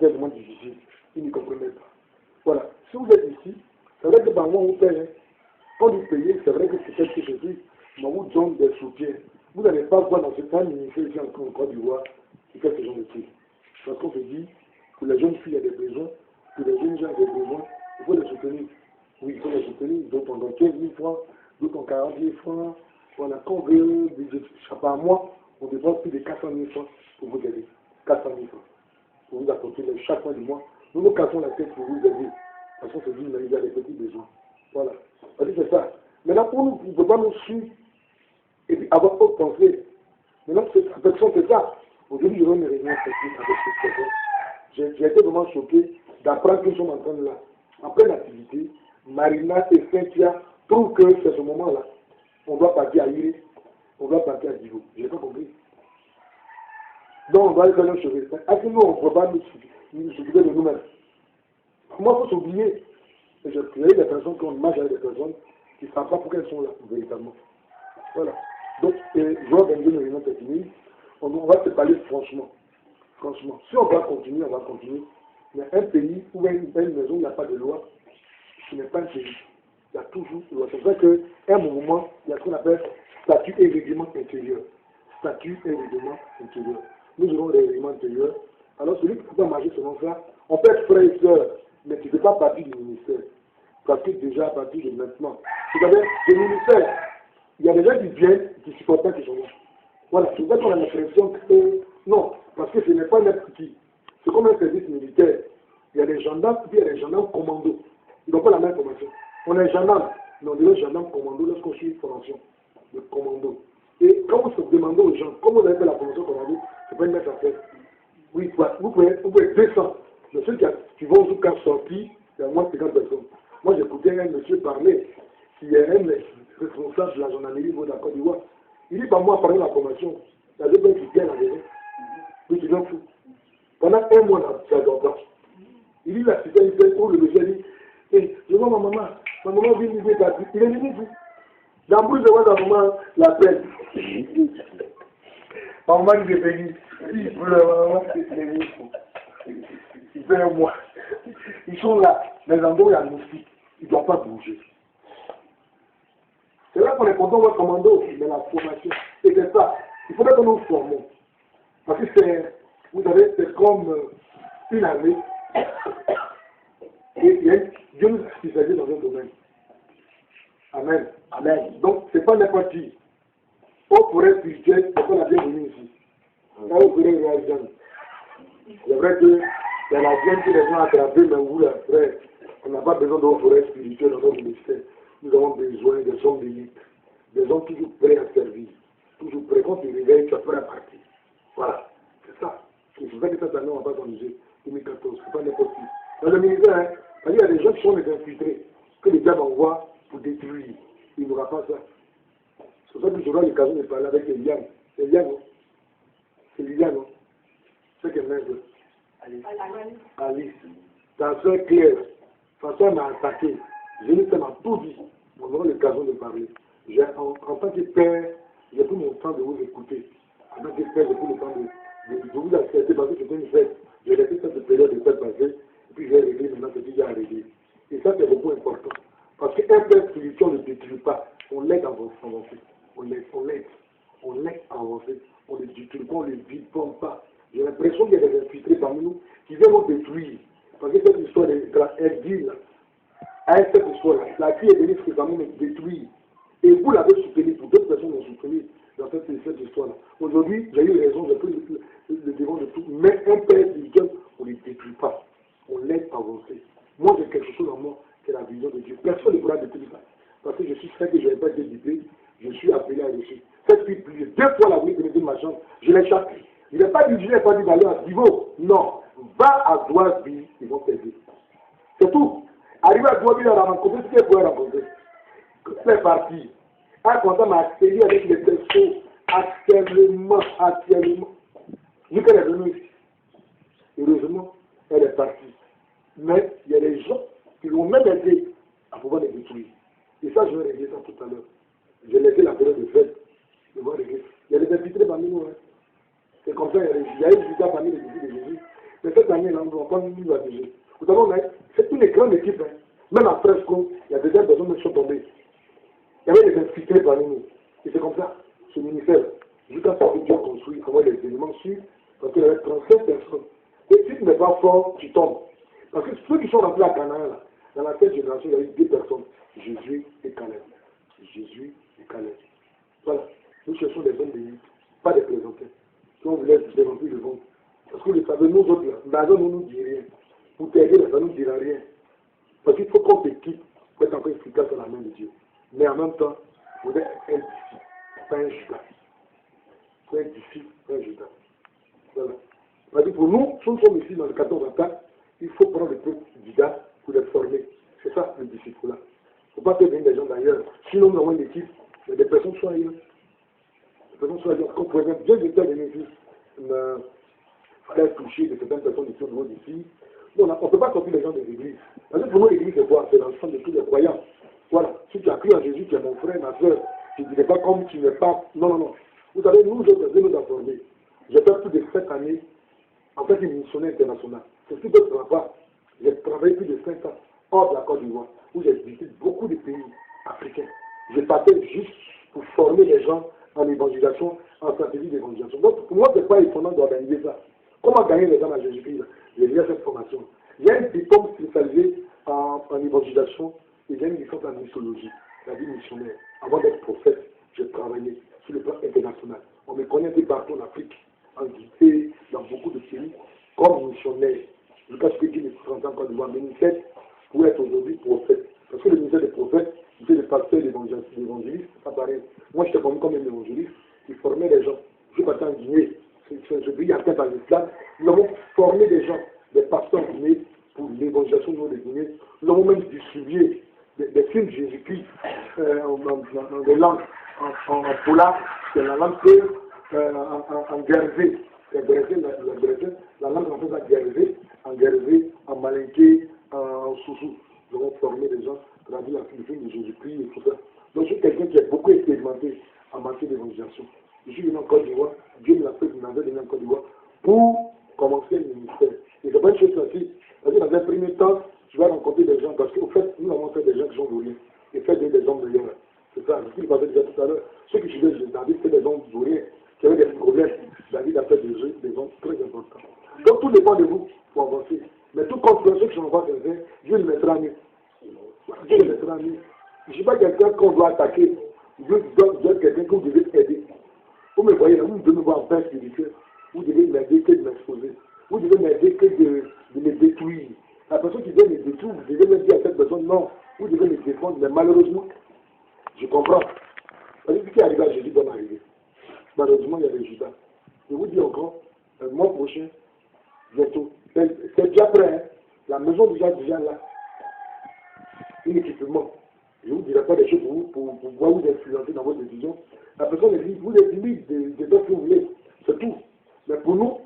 c'était vraiment difficile. Ils ne comprenaient pas. Voilà. Si vous êtes ici, c'est vrai que par moi, on paye. Quand vous payez, c'est vrai que peut-être que je dis, mais vous donne des soutiens. Vous n'allez pas voir dans ce temps ministère ici en Côte d'Ivoire qui fait ce genre de trucs. Parce qu'on se dit, pour les jeunes filles, il y a des besoins, pour les jeunes gens, il y a des besoins, il faut les soutenir. Oui, il faut les soutenir. D'autres ont 15 000 francs, d'autres ont 40 000 francs. Voilà, quand on veut, par mois, on dépense plus de 400 000 francs pour vous aider. 400 000 francs. Pour vous apporter chaque fin du mois. Nous nous cassons la tête pour vous aider. Parce qu'on se dit, mais il y a des petits besoins. Voilà. C'est ça. Maintenant, pour nous, vous ne pouvez pas nous suivre et puis avoir autre pensée. Maintenant, c'est ça. Aujourd'hui, je vais me réunir avec cette personne. J'ai été vraiment choqué d'apprendre qu'ils sont en train de là. Après l'activité, Marina et Cynthia trouvent que c'est ce moment-là. On doit partir à Iré, on doit partir à Divo. Je n'ai pas compris. Donc, on doit aller faire nos cheveux. Est-ce que nous, on ne peut pas nous s'occuper de nous-mêmes? Moi, il faut s'oublier. J'ai eu des personnes qui ont marché avec des personnes qui ne savent pas pourquoi elles sont là, véritablement. Voilà. Donc, je vais organiser une réunion technique. On va se parler franchement. Franchement. Si on va continuer, on va continuer. Mais un pays où il y a une maison où il n'y a pas de loi, ce n'est pas un pays. Il y a toujours une loi. C'est vrai qu'à un moment, il y a ce qu'on appelle statut et règlement intérieur. Statut et règlement intérieur. Nous aurons des règlements intérieurs. Alors, celui qui ne peut pas marcher selon ça, on peut être frère et soeur, mais tu ne fais pas partie du ministère. Parce que déjà, à partir de maintenant, vous savez, le ministère, il y a des gens qui viennent, qui ne supportent pas qu'ils sont là. Voilà, c'est vrai qu'on a l'impression que non, parce que ce n'est pas n'importe qui. C'est comme un service militaire. Il y a des gendarmes, puis il y a des gendarmes commando. Ils n'ont pas la même formation. On est gendarme, mais on dirait gendarme commando lorsqu'on suit une formation de commando. Et quand vous demandez aux gens, comment vous avez fait la formation commando, c'est pas une mettre à faire. Oui, vous pouvez descendre. Mais ceux qui vont jusqu'à sortir, il y a moins de 50 personnes. Moi, j'écoutais un monsieur parler, qui est un responsable de la gendarmerie au niveau de la Côte d'Ivoire. Il dit, pas moi, parler de la formation. Il y a des gens qui viennent à maison. Oui, tu viens fou. Pendant un mois, ça dort pas. Il dit, la cité, il fait pour le monsieur, il dit, hey, je vois ma maman vient m'aider, il est venu fou. Dans le bouche, je vois sa maman la peine. Ma maman dit, si, pour la maman, il est venu fou. Il fait un mois. Ils sont là, les endroits où il y a le moustique, ils ne doivent pas bouger. C'est là qu'on est content de votre commando, mais la formation, c'est ça. Il faudrait que nous formons. Parce que c'est, vous savez, c'est comme une armée. Et Dieu nous a spécialisé dans un domaine. Amen. Amen. Donc, ce n'est pas n'importe qui. Au forêt spirituel, c'est qu'on a bien venu ici. Là, vous verrez le gens. C'est vrai que c'est la viande que les gens ont attrapé, mais vous, là, frère, on n'a pas besoin d'un forêt spirituel dans notre ministère. Nous avons besoin des hommes d'élite, des hommes toujours prêts à servir, toujours prêts. Quand tu réveilles, tu as prêt à partir. Voilà, c'est ça. C'est pour ça que cette année, on ne va pas s'amuser. 2014, c'est pas n'importe qui. Dans le ministère, hein, il y a des gens qui sont des infiltrés, que les diables envoient pour détruire. Il n'aura pas ça. C'est pour ça que j'aurai l'occasion de parler avec Eliane. C'est Eliane, non? C'est Liliane, non? C'est qu'elle m'aide. Alice. Ta soeur Claire, façon m'a attaqué. Je lui ai tout dit. On aura l'occasion de parler. En tant que père, j'ai pris mon temps de vous écouter. En tant que père, j'ai pris le temps de vous accepter parce que c'était une fête. J'ai laissé cette période de fête passer, et puis j'ai réglé maintenant ce qu'il y a à régler. Et ça, c'est beaucoup important. Parce qu'un père spirituel ne détruit pas. On l'aide à avancer. On l'aide à avancer. On ne le détruit pas, on ne le vide pas. J'ai l'impression qu'il y a des infiltrés parmi nous qui viennent nous détruire. Parce que cette histoire elle dit là, à cette histoire-là, la fille est venue fréquemment me détruire. Et vous l'avez soutenu, pour d'autres personnes l'ont soutenu dans cette histoire-là. Aujourd'hui, j'ai eu raison, j'ai pris le devant de tout. Mais un père spirituel, on ne le détruit pas. On l'aide à avancer. Moi, j'ai quelque chose en moi, c'est la vision de Dieu. Personne ne pourra détruire ça. Parce que je suis fait que je n'ai pas été guidé, je suis appelé à réussir. Cette fille, plus de 2 fois la nuit, de ma chambre, je l'ai chassé. Il n'est pas dit, je n'ai pas dit d'aller à Divo. Non. Va à Douabi, ils vont t'aider. C'est tout. Arrive à Douabi, on a rencontré ce qu'il faut rencontrer. C'est parti. Un content m'a accéléré avec les textos. Actuellement. Vu qu'elle est venue ici. Heureusement, elle est partie. Mais il y a des gens qui l'ont même aidé à pouvoir les détruire. Et ça, je vais régler ça tout à l'heure. J'ai laissé la période de fête. Je vais régler. Il y a des infiltrés parmi nous. Hein. C'est comme ça, il y a eu des parmi les disciples de Jésus. Mais cette année-là, on doit pas nous abuser. Vous savez, c'est une grande équipe. Hein. Même à Fresco, il y a des personnes qui sont tombées. Il y avait des infiltrés parmi nous. Et c'est comme ça, ce ministère, jusqu'à ce que Dieu construit, envoie les éléments sûrs, parce qu'il y avait 37 personnes. Et si tu n'es pas fort, tu tombes. Parce que ceux qui sont rentrés à Canaan, là, dans la 7e génération, il y a eu 2 personnes, Jésus et Caleb. Jésus et Caleb. Voilà. Nous cherchons des hommes d'élite, pas des plaisantins. Si on voulait développer le monde. Parce que vous le savez, nous autres, là, l'argent ne nous dit rien. Pour t'aider, ça ne nous dira rien. Parce qu'il faut qu'on t'équipe pour être encore efficace dans la main de Dieu. Mais en même temps, il faut être un disciple, pas un Judas. Il faut être disciple, pas un Judas. Voilà. C'est-à-dire pour nous, si nous sommes ici dans le 14 attaques, il faut prendre le peuple Judas pour les former. C'est ça le disciple là. Il ne faut pas faire venir des gens d'ailleurs. Sinon, nous avons une équipe, mais des personnes sont ailleurs. Des personnes sont ailleurs. Comme par exemple, Dieu était venu ici, il fallait toucher de certaines personnes ici au niveau d'ici. On ne peut pas sortir les gens des églises. Parce que pour nous, l'église, c'est quoi? C'est l'ensemble de tous les croyants. Voilà. Si tu as cru en Jésus, tu es mon frère, ma soeur. Tu ne dirais pas comme tu n'es pas. Non, non, non. Vous savez, nous autres, Dieu nous a formés. J'ai fait plus de 7 années en fait une missionnaire internationale. C'est ce que je ne travaille pas. J'ai travaillé plus de 5 ans hors de la Côte d'Ivoire, où j'ai visité beaucoup de pays africains. Je partais juste pour former les gens en évangélisation, en stratégie d'évangélisation. Donc, pour moi, ce n'est pas étonnant d'organiser ça. Comment gagner les gens à Jésus-Christ? J'ai déjà cette formation. Il y a un diplôme spécialisé en évangélisation et il y a une licence en missiologie, la vie missionnaire. Avant d'être prophète, j'ai travaillé sur le plan international. On me connaît un peu partout en Afrique, en Guinée, dans beaucoup de pays, comme missionnaire. Jusqu'à ce que Dieu me présente encore devant ministère pour être aujourd'hui prophète. Parce que le ministère des prophètes, c'est le pasteur d'évangéliste, c'est pas pareil. Moi, j'étais formé comme un évangéliste, qui formait les gens. Je partais en Guinée, ce pays a fait dans l'islam. Nous avons formé des gens, des pasteurs en Guinée, pour l'évangélisation au nom de Guinée. Nous avons même distribué des films de Jésus-Christ dans des langues, en polar, c'est la langue en guervé. La langue en fait en guervé, en malinqué, en sousou. Nous avons formé des gens, traduit le film de Jésus-Christ et tout ça. Donc je suis quelqu'un qui a beaucoup expérimenté en matière d'évangélisation. Je suis venu en Côte d'Ivoire, Dieu me l'a fait, il m'avait venu en Côte d'Ivoire pour commencer le ministère. Et c'est pas une chose facile. Parce que dans un premier temps, je vais rencontrer des gens, parce qu'au fait, nous avons fait des gens qui sont doués et fait des hommes de l'heure. C'est ça, je vous l'ai déjà tout à l'heure. Ceux qui suivaient David, c'est des hommes doués qui avaient des problèmes. David a fait des hommes très importants. Donc tout dépend de vous pour avancer. Mais tout compte ceux qui sont pas sincères, Dieu le mettra mieux. Dieu le mettra mieux. Je ne suis pas quelqu'un qu'on doit attaquer. Dieu doit être quelqu'un que vous devez aider. Vous me voyez là, vous devez me voir en paix spirituelle. Vous devez m'aider que de m'exposer. Vous devez m'aider que de me détruire. La personne qui vient me détruire, vous devez me dire à cette personne, non, vous devez me défendre. Mais malheureusement, je comprends. Parce que ce qui est arrivé à Jésus doit m'arriver. Malheureusement, il y a des Judas. Je vous dis encore, le mois prochain, bientôt. C'est déjà prêt, hein? La maison déjà là. Un équipement. Je ne vous dirai pas des choses pour pouvoir vous influencer dans votre décision. La personne dit, vous êtes libre de faire ce que vous voulez. C'est tout. Mais pour nous,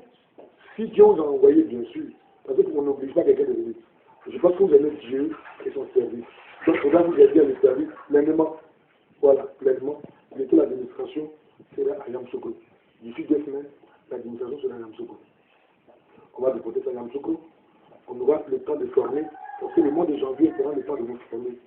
si Dieu vous a envoyé, bien sûr, parce qu'on n'oblige pas quelqu'un de venir. Je pense que vous aimez Dieu et son service. Donc, il faudra vous aider à le service pleinement. Voilà, pleinement. Bientôt l'administration sera à Yamoussoukro. D'ici 2 semaines, l'administration sera à Yamoussoukro. On va déporter ça à Yamoussoukro. On aura le temps de former, parce que le mois de janvier sera le temps de nous former.